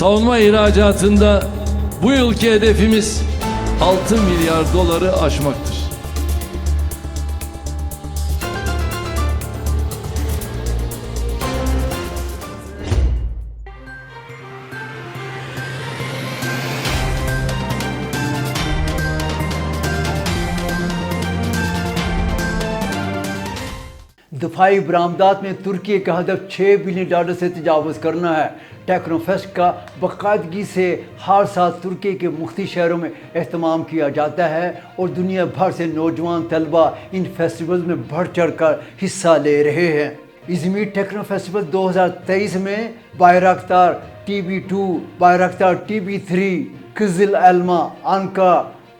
Savunma ihracatında bu yılki hedefimiz 6 milyar doları aşmaktır. दफाई बरामदात में तुर्की का हदफ $6 billion से तजावज़ करना है। टेक्नोफेस्ट का बाकायदगी से हर साल तुर्की के मुख्तलिफ शहरों में एहतमाम किया जाता है और दुनिया भर से नौजवान तलबा इन फेस्टिवल में बढ़ चढ़ कर हिस्सा ले रहे हैं। इज़मिर टेक्नो फेस्टिवल 2023 में बायरक्तार TB2, बायरक्तार TB3, किज़िल एल्मा, अनका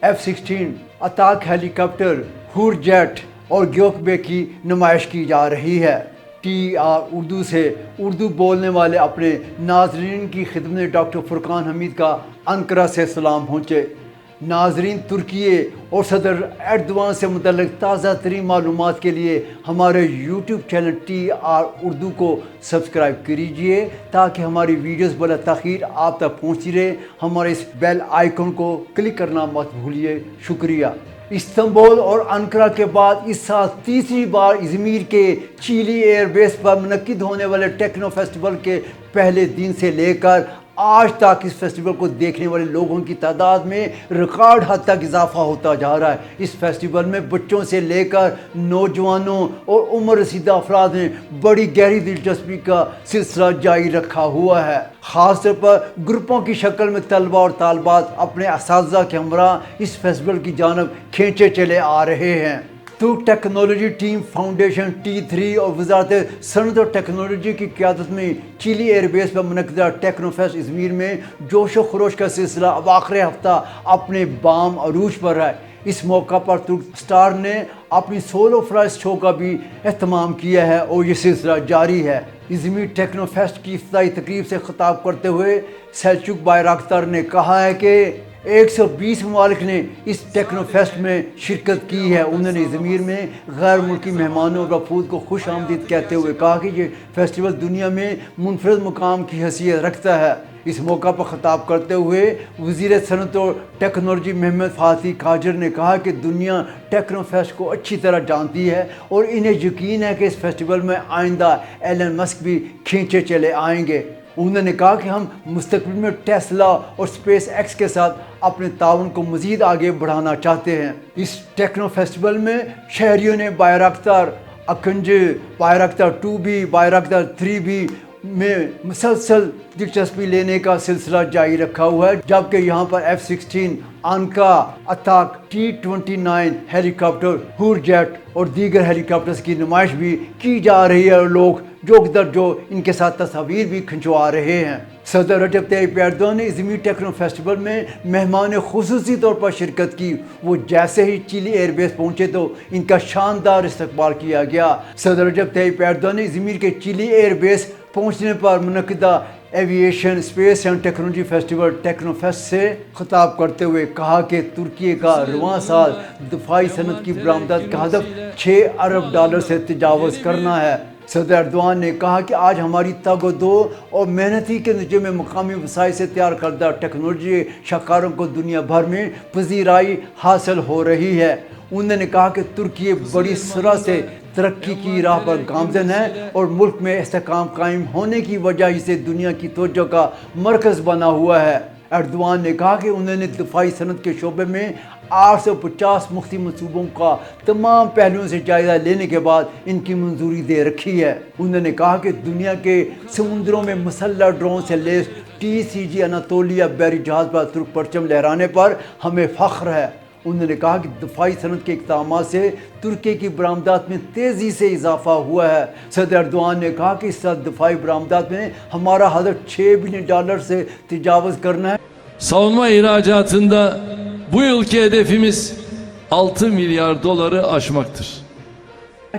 F-16, अताक हेलीकॉप्टर, हुर जेट और ग्योकबे की नुमाइश की जा रही है। TR उर्दू से उर्दू बोलने वाले अपने नाजरीन की खिदमत में डॉक्टर फुरकान हमीद का अंकारा से सलाम पहुँचे। नाजरीन, तुर्की और सदर एर्दोआन से मुतल्लिक़ ताज़ा तरीन मालूमात के लिए हमारे यूट्यूब चैनल TR उर्दू को सब्सक्राइब कीजिए ताकि हमारी वीडियोस बला तख़ीर आप तक पहुँचती रहे। हमारे इस बेल आइकन को क्लिक करना मत भूलिए। शुक्रिया। इस्तांबुल और अंकारा के बाद इस साल तीसरी बार इज़मिर के चिली एयरबेस पर मुनक्किद होने वाले टेक्नो फेस्टिवल के पहले दिन से लेकर आज तक इस फेस्टिवल को देखने वाले लोगों की तादाद में रिकॉर्ड हद तक इजाफा होता जा रहा है। इस फेस्टिवल में बच्चों से लेकर नौजवानों और उम्र रसीदा अफराद ने बड़ी गहरी दिलचस्पी का सिलसिला जारी रखा हुआ है। ख़ास तौर पर ग्रुपों की शक्ल में तलबा और तालबात अपने असातिज़ा के हमरा इस फेस्टिवल की जानब खींचे चले आ रहे हैं। तुर्क टेक्नोलॉजी टीम फाउंडेशन T3 और वजारत सनत और टेक्नोलॉजी की क़यादत में चिली एयरबेस पर मुनक़्क़िदा टेक्नोफेस्ट इज़मिर में जोश व खरोश का सिलसिला अब आखिरी हफ्ता अपने बाम अरूज पर है। इस मौका पर तुर्क स्टार ने अपनी सोलो फ्लाइट शो का भी एहतमाम किया है और ये सिलसिला जारी है। इज़मिर टेक्नोफेस्ट की इफ्तिताई तकरीब से खिताब करते हुए सेल्चुक बायरक्तार ने कहा है कि 120 ममालिक ने इस टेक्नोफेस्ट में शिरकत की है। उन्होंने इज़मिर में गैर मुल्की मेहमानों और वफूद को खुश आमदीद कहते हुए कहा कि ये फेस्टिवल दुनिया में मुनफरद मुकाम की हैसियत रखता है। इस मौका पर ख़िताब करते हुए वज़ीर सनत और टेक्नोलॉजी मोहम्मद फ़ाती काजर ने कहा कि दुनिया टेक्नोफेस्ट को अच्छी तरह जानती है और इन्हें यकीन है कि इस फेस्टिवल में आइंदा एलन मस्क भी खींचे चले आएंगे। उन्होंने कहा कि हम मुस्तक़बिल में टेस्ला और स्पेस एक्स के साथ अपने ताउन को मज़ीद आगे बढ़ाना चाहते हैं। इस टेक्नो फेस्टिवल में शहरियों ने बायरक्तार अकंजे, बायरक्तार 2B, बायरक्तार 3B में मुसलसल दिलचस्पी लेने का सिलसिला जारी रखा हुआ है, जबकि यहाँ पर F-16, अनका, अताक, T-29 हेलीकॉप्टर, हुर जेट और दीगर हेलीकॉप्टर्स की नुमाइश भी की जा रही है और लोग जो इनके साथ तस्वीर भी खिंचवा रहे हैं। सदर रजब तैयब एर्दोआन ने इज़मिर टेक्नो फेस्टिवल में मेहमान खुसूसी तौर पर शिरकत की। वो जैसे ही चिली एयरबेस पहुँचे तो इनका शानदार इस्तकबाल किया गया। सदर रजब तैयब एर्दोआन ने इज़मिर के चिली एयरबेस पहुँचने पर मुनक़्क़िदा aviation, space and technology festival Teknofest से खिताब करते हुए कहा कि तुर्की का रवां साल दफाई सनत की बरामदात का हदफ $6 अरब से तजावज़ करना है। सदर एर्दोआन ने कहा कि आज हमारी तगदो और मेहनती के नतीजे में मकामी वसाइल से तैयार करदा टेक्नोलॉजी शाहकारों को दुनिया भर में पजीराई हासिल हो रही है। उन्होंने कहा कि तुर्की बड़ी सरह से तरक्की की राह पर गामज़न है और मुल्क में इस्तेहकाम कायम होने की वजह से दुनिया की तवज्जो का मरकज़ बना हुआ है। एर्दोआन ने कहा कि उन्होंने दफाई सनत के शोबे में 850 मुख्तलिफ मनसूबों का तमाम पहलुओं से जायज़ा लेने के बाद इनकी मंजूरी दे रखी है। उन्होंने कहा कि दुनिया के समुद्रों में मसल्ला ड्रोन से लेस TCG अनातोलिया बहरी जहाज़ पर तुर्क परचम लहराने पर हमें फ़ख्र है। उन्होंने कहा कि दफाई सनत के इक़दाम से तुर्की की बरामदात में तेज़ी से इजाफा हुआ है। सदर एर्दोआन ने कहा कि इस साल दफाई बरामदात में हमारा हदफ $6 बिलियन से तजावज़ करना है। Savunma ihracatında bu yılki hedefimiz 6 milyar doları aşmaktır.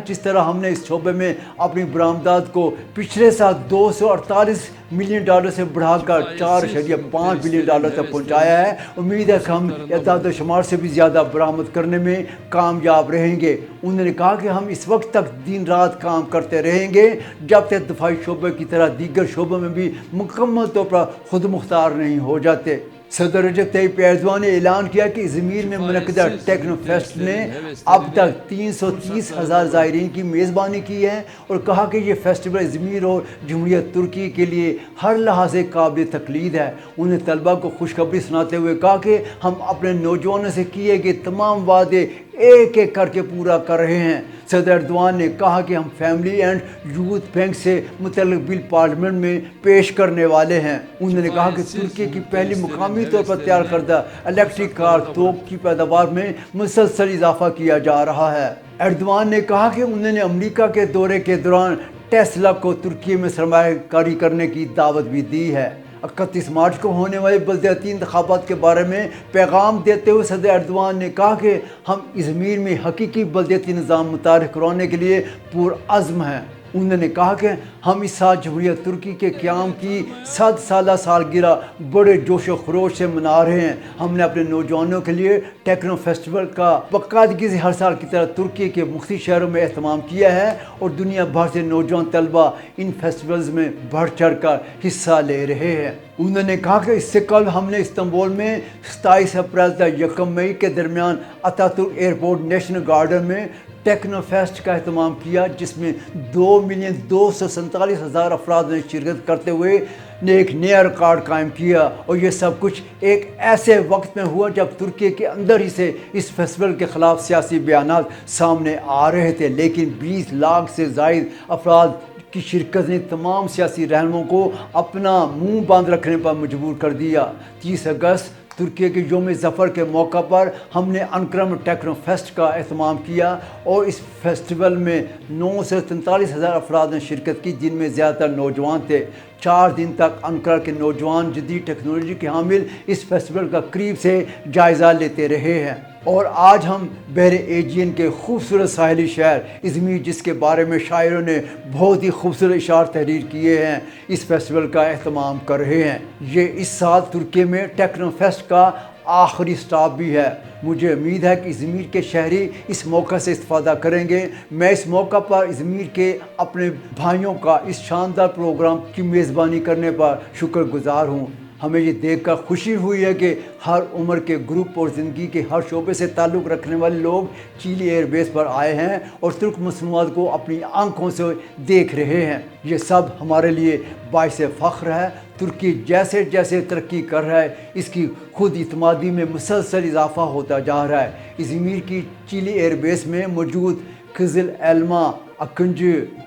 जिस तरह हमने इस शोबे में अपनी बरामदात को पिछले साल $248 मिलियन से बढ़ाकर $4.5 बिलियन तक पहुंचाया है, उम्मीद है कि हम एदाद शुमार से भी ज़्यादा बरामद करने में कामयाब रहेंगे। उन्होंने कहा कि हम इस वक्त तक दिन रात काम करते रहेंगे जब तक दफाई शोबे की तरह दीगर शोबों में भी मुकम्मल तौर पर खुद मुख्तार नहीं हो जाते। सदर रजब तैयब एर्दोआन ने ऐलान किया कि इज़मीर में मुनक़दा टेक्नो फेस्ट ने अब तक 330,000 ज़ायरीन की मेज़बानी की है और कहा कि ये फेस्टिवल इज़मीर और जमहूरियत तुर्की के लिए हर लिहाज से काबिल तक़लीद है। उन्हें तलबा को खुशखबरी सुनाते हुए कहा कि हम अपने नौजवानों से किए गए तमाम वादे एक एक करके पूरा कर रहे हैं। सदर एर्दोआन ने कहा कि हम फैमिली एंड यूथ बैंक से मुतल्लिक़ बिल पार्लियामेंट में पेश करने वाले हैं। उन्होंने कहा कि तुर्की की पहली मुकामी तौर पर तैयार करदा इलेक्ट्रिक कार तोप की पैदावार में मुसलसल इजाफा किया जा रहा है। एर्दोआन ने कहा कि उन्होंने अमरीका के दौरे के दौरान टेस्ला को तुर्की में सरमायाकारी करने की दावत भी दी है। 31 मार्च को होने वाले बल्दियाती इंतखाबात के बारे में पैगाम देते हुए सदर एर्दोआन ने कहा कि हम इज़मीर में हकीकी बल्दियाती निज़ाम मुतारिफ करवाने के लिए पुरअज़्म हैं। उन्होंने कहा कि हम इस साल जमहूरियत तुर्की के क़याम की 100 साला सालगिरह बड़े जोश व खरोश से मना रहे हैं। हमने अपने नौजवानों के लिए टेक्नो फेस्टिवल का बाकायदगी से हर साल की तरह तुर्की के मुख्तलिफ शहरों में एहतमाम किया है और दुनिया भर से नौजवान तलबा इन फेस्टिवल्स में बढ़ चढ़ कर हिस्सा ले रहे हैं। उन्होंने कहा कि इससे कल हमने इस्तांबुल में 27 अप्रैल तक 1 मई के दरमियान अतातुर्क एयरपोर्ट नेशनल गार्डन में टेक्नो फेस्ट का एहतमाम किया, जिसमें 2,247,000 अफराद ने शिरकत करते हुए ने एक नया रिकॉर्ड कायम किया। और ये सब कुछ एक ऐसे वक्त में हुआ जब तुर्की के अंदर ही से इस फेस्टिवल के ख़िलाफ़ सियासी बयानात सामने आ रहे थे, लेकिन 20 लाख से ज़ायद अफराद की शिरकत ने तमाम सियासी रहनुमाओं को अपना मुंह बंद रखने पर मजबूर कर दिया। 30 अगस्त तुर्की के योम ज़फ़र के मौका पर हमने अंकारा में टेक्नो फेस्ट का एहतमाम किया और इस फेस्टिवल में 9 से 43,000 अफराद ने शिरकत की, जिनमें ज़्यादातर नौजवान थे। 4 दिन तक अंकारा के नौजवान जदीद टेक्नोलॉजी के हामिल इस फेस्टिवल का करीब से जायज़ा लेते रहे हैं। और आज हम बहरे एजियन के खूबसूरत साहिली शहर इज़मीर, जिसके बारे में शायरों ने बहुत ही खूबसूरत इशार तहरीर किए हैं, इस फेस्टिवल का एहतमाम कर रहे हैं। ये इस साल तुर्की में टेक्नो फेस्ट का आखिरी स्टॉप भी है। मुझे उम्मीद है कि इज़मीर के शहरी इस मौका से इस्तेफ़ादा करेंगे। मैं इस मौका पर इज़मीर के अपने भाइयों का इस शानदार प्रोग्राम की मेज़बानी करने पर शुक्रगुज़ार हूँ। हमें ये देखकर खुशी हुई है कि हर उम्र के ग्रुप और ज़िंदगी के हर शोबे से ताल्लुक़ रखने वाले लोग चीली एयरबेस पर आए हैं और तुर्क मसनूआत को अपनी आंखों से देख रहे हैं। ये सब हमारे लिए बाइस फ़ख्र है। तुर्की जैसे जैसे तरक्की कर रहा है, इसकी खुद इत्मादी में मुसलसल इजाफा होता जा रहा है। इज़मीर की चीली एयरबेस में मौजूद खिज़िल, एल्मा, अकंज,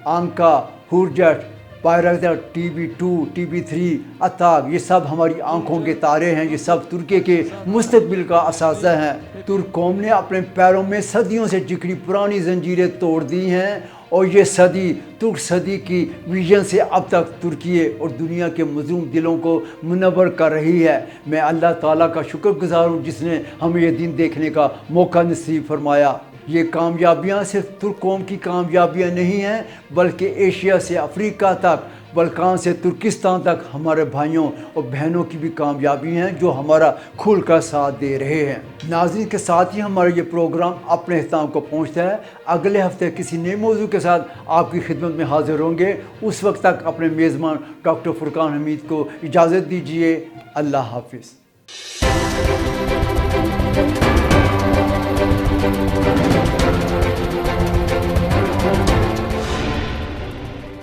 आनका, हुरजट, पायरक्टर, TB2, TB3, अताग, ये सब हमारी आंखों के तारे हैं। ये सब तुर्की के मुस्तकबिल का असासा हैं। तुर्क कौम ने अपने पैरों में सदियों से जिकड़ी पुरानी जंजीरें तोड़ दी हैं और ये सदी तुर्क सदी की विजन से अब तक तुर्की और दुनिया के मज़लूम दिलों को मुनव्वर कर रही है। मैं अल्लाह ताला का शुक्रगुज़ार हूँ जिसने हमें ये दिन देखने का मौका नसीब फरमाया। ये कामयाबियाँ सिर्फ तुर्क कौम की कामयाबियाँ नहीं हैं, बल्कि एशिया से अफ्रीका तक, बल्कान से तुर्किस्तान तक हमारे भाइयों और बहनों की भी कामयाबी हैं जो हमारा खुल कर साथ दे रहे हैं। नाज़रीन, के साथ ही हमारा ये प्रोग्राम अपने अख्ताम को पहुँचता है। अगले हफ्ते किसी नए मौजू के साथ आपकी खिदमत में हाजिर होंगे। उस वक्त तक अपने मेज़बान डॉक्टर फुरकान हमीद को इजाज़त दीजिए। अल्लाह हाफिज़।